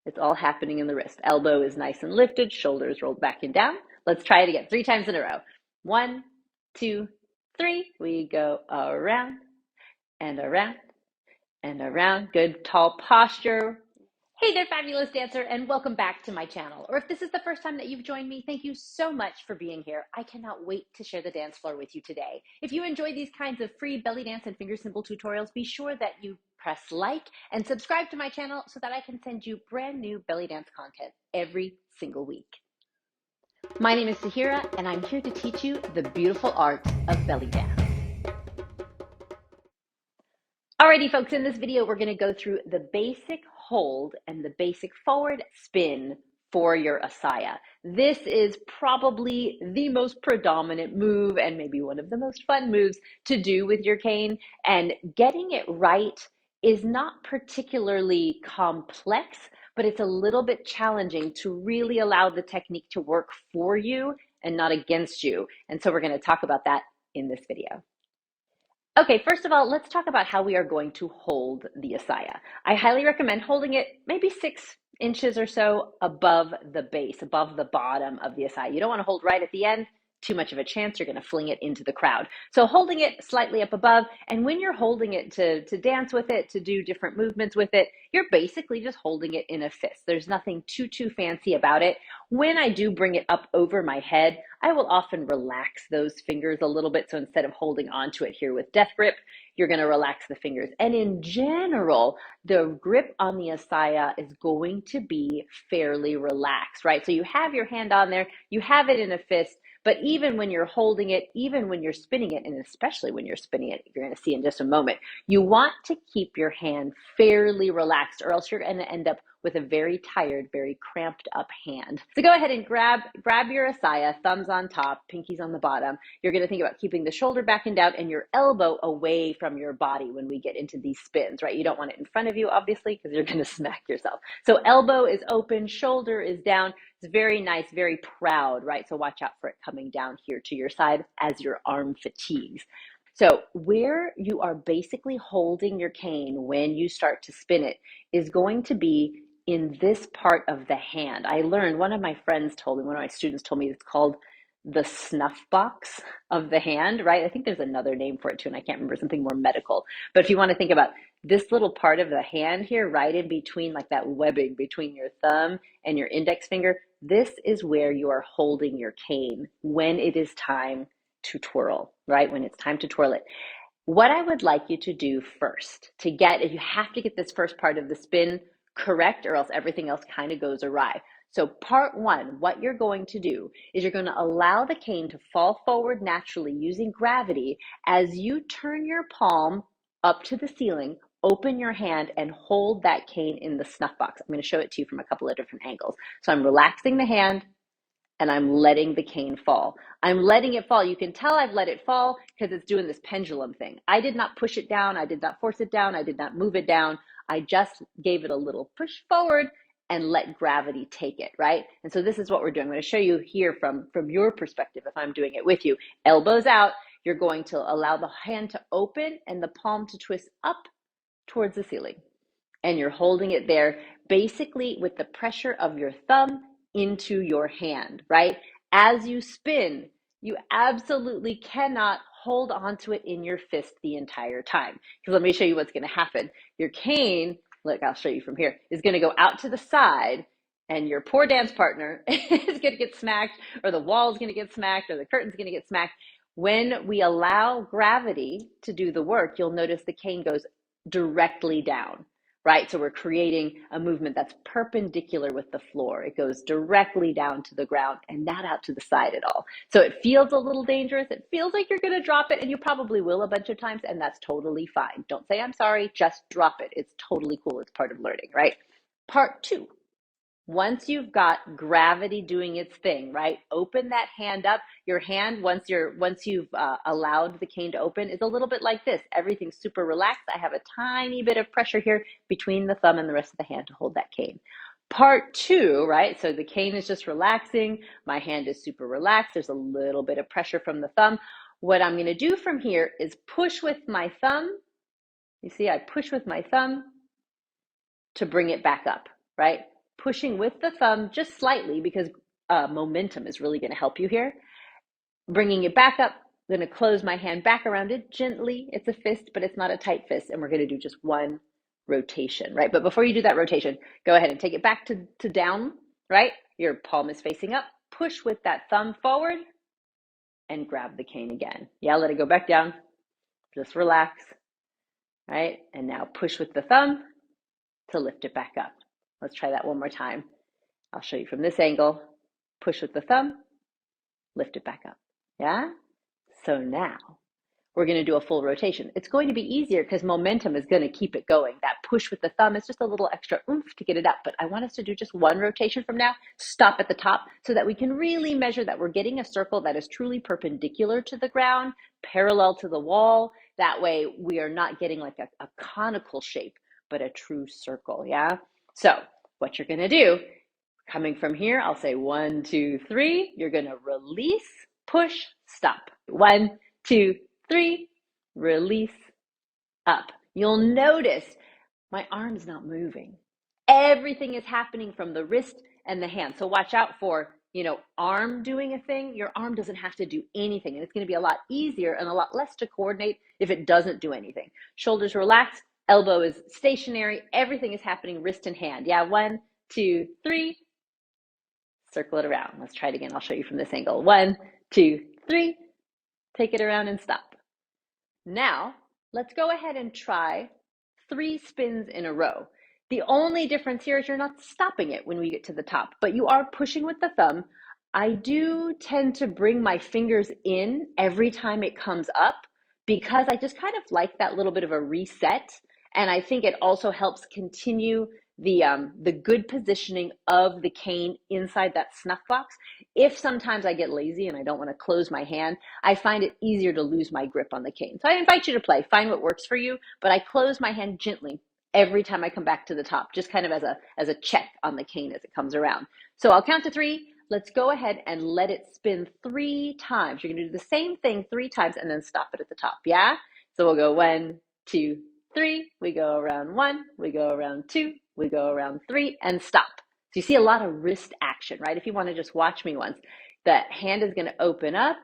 It's all happening in the wrist. Elbow is nice and lifted, shoulders rolled back and down. Let's try it again, 3 times in a row. 1, 2, 3. We go around and around and around. Good tall posture. Hey there, fabulous dancer, and welcome back to my channel. Or if this is the first time that you've joined me, thank you so much for being here. I cannot wait to share the dance floor with you today. If you enjoy these kinds of free belly dance and finger symbol tutorials, be sure that you press like and subscribe to my channel so that I can send you brand new belly dance content every single week. My name is Sahira, and I'm here to teach you the beautiful art of belly dance. Alrighty, folks, in this video, we're going to go through the basic hold and the basic forward spin for your assaya. This is probably the most predominant move and maybe one of the most fun moves to do with your cane. And getting it right is not particularly complex, but it's a little bit challenging to really allow the technique to work for you and not against you. And so we're going to talk about that in this video. Okay, first of all, let's talk about how we are going to hold the assaya. I highly recommend holding it maybe 6 inches or so above the base, above the bottom of the assaya. You don't want to hold right at the end. Too much of a chance you're going to fling it into the crowd. So holding it slightly up above, and when you're holding it to dance with it, to do different movements with it, you're basically just holding it in a fist. There's nothing too fancy about it. When I do bring it up over my head, I will often relax those fingers a little bit. So instead of holding onto it here with death grip, you're going to relax the fingers. And in general, the grip on the assaya is going to be fairly relaxed, right? So you have your hand on there, you have it in a fist, but even when you're holding it, even when you're spinning it, and especially when you're spinning it, you're going to see in just a moment, you want to keep your hand fairly relaxed, or else you're going to end up with a very tired, very cramped up hand. So go ahead and grab your assaya, thumbs on top, pinkies on the bottom. You're going to think about keeping the shoulder back and down and your elbow away from your body when we get into these spins, right? You don't want it in front of you, obviously, because you're going to smack yourself. So elbow is open, shoulder is down. It's very nice, very proud, right? So watch out for it coming down here to your side as your arm fatigues. So where you are basically holding your cane when you start to spin it is going to be in this part of the hand. I learned, one of my friends told me, one of my students told me it's called the snuff box of the hand, right? I think there's another name for it too, and I can't remember, something more medical. But if you want to think about this little part of the hand here, right in between, like that webbing between your thumb and your index finger, this is where you are holding your cane when it is time to twirl, right? When it's time to twirl it. What I would like you to do first to get, if you have to get this first part of the spin correct, or else everything else kind of goes awry. So part 1, what you're going to do is you're going to allow the cane to fall forward naturally using gravity as you turn your palm up to the ceiling, open your hand, and hold that cane in the snuff box. I'm going to show it to you from a couple of different angles. So I'm relaxing the hand and I'm letting the cane fall. I'm letting it fall. You can tell I've let it fall because it's doing this pendulum thing. I did not push it down. I did not force it down. I did not move it down. I just gave it a little push forward and let gravity take it, right? And so this is what we're doing. I'm going to show you here from your perspective if I'm doing it with you. Elbows out. You're going to allow the hand to open and the palm to twist up towards the ceiling. And you're holding it there basically with the pressure of your thumb into your hand, right? As you spin, you absolutely cannot hold onto it in your fist the entire time. Because let me show you what's going to happen. Your cane, look, I'll show you from here, is going to go out to the side, and your poor dance partner is going to get smacked, or the wall is going to get smacked, or the curtain's going to get smacked. When we allow gravity to do the work, you'll notice the cane goes directly down. Right? So we're creating a movement that's perpendicular with the floor. It goes directly down to the ground and not out to the side at all. So it feels a little dangerous. It feels like you're going to drop it, and you probably will a bunch of times, and that's totally fine. Don't say, I'm sorry, just drop it. It's totally cool. It's part of learning, right? Part 2. Once you've got gravity doing its thing, right? Open that hand up. Your hand, once you've allowed the cane to open, is a little bit like this. Everything's super relaxed. I have a tiny bit of pressure here between the thumb and the rest of the hand to hold that cane. Part 2, right? So the cane is just relaxing. My hand is super relaxed. There's a little bit of pressure from the thumb. What I'm going to do from here is push with my thumb. You see, I push with my thumb to bring it back up, right? pushing with the thumb just slightly because momentum is really going to help you here. Bringing it back up, I'm going to close my hand back around it gently. It's a fist, but it's not a tight fist, and we're going to do just one rotation, right? But before you do that rotation, go ahead and take it back to down, right? Your palm is facing up. Push with that thumb forward and grab the cane again. Yeah, let it go back down. Just relax, right? And now push with the thumb to lift it back up. Let's try that one more time. I'll show you from this angle. Push with the thumb, lift it back up. Yeah? So now we're going to do a full rotation. It's going to be easier because momentum is going to keep it going. That push with the thumb is just a little extra oomph to get it up. But I want us to do just one rotation from now, stop at the top so that we can really measure that we're getting a circle that is truly perpendicular to the ground, parallel to the wall. That way we are not getting like a conical shape, but a true circle. Yeah. So what you're going to do, coming from here, I'll say 1, 2, 3. You're going to release, push, stop. 1, 2, 3, release, up. You'll notice my arm's not moving. Everything is happening from the wrist and the hand. So watch out for, arm doing a thing. Your arm doesn't have to do anything. And it's going to be a lot easier and a lot less to coordinate if it doesn't do anything. Shoulders relaxed, elbow is stationary. Everything is happening wrist and hand. Yeah, 1, 2, 3. Circle it around. Let's try it again. I'll show you from this angle. 1, 2, 3. Take it around and stop. Now, let's go ahead and try 3 spins in a row. The only difference here is you're not stopping it when we get to the top, but you are pushing with the thumb. I do tend to bring my fingers in every time it comes up because I just kind of like that little bit of a reset. And I think it also helps continue the good positioning of the cane inside that snuff box. If sometimes I get lazy and I don't want to close my hand, I find it easier to lose my grip on the cane. So I invite you to play, find what works for you, but I close my hand gently every time I come back to the top, just kind of as a check on the cane as it comes around. So I'll count to 3. Let's go ahead and let it spin 3 times. You're going to do the same thing 3 times and then stop it at the top. Yeah? So we'll go 1, 2, 3. We go around 1. We go around 2. We go around 3 and stop. So you see a lot of wrist action, right? If you want to just watch me once, the hand is going to open up.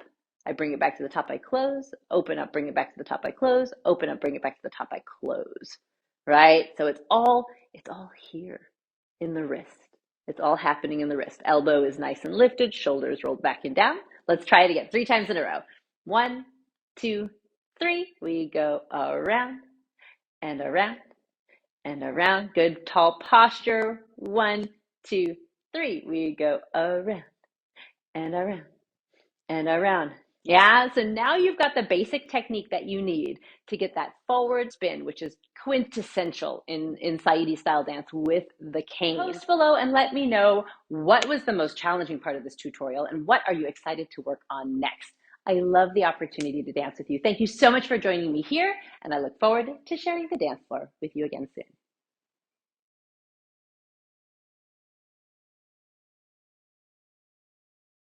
I bring it back to the top, I close, open up, bring it back to the top, I close, open up, bring it back to the top, I close, right? So it's all here in the wrist. It's all happening in the wrist. Elbow is nice and lifted, shoulders rolled back and down. Let's try it again, 3 times in a row. 1, 2, 3. We go around and around and around. Good tall posture. 1, 2, 3. We go around and around and around. Yeah, so now you've got the basic technique that you need to get that forward spin, which is quintessential in Saidi style dance with the cane. Post below and let me know what was the most challenging part of this tutorial and what are you excited to work on next. I love the opportunity to dance with you. Thank you so much for joining me here, and I look forward to sharing the dance floor with you again soon.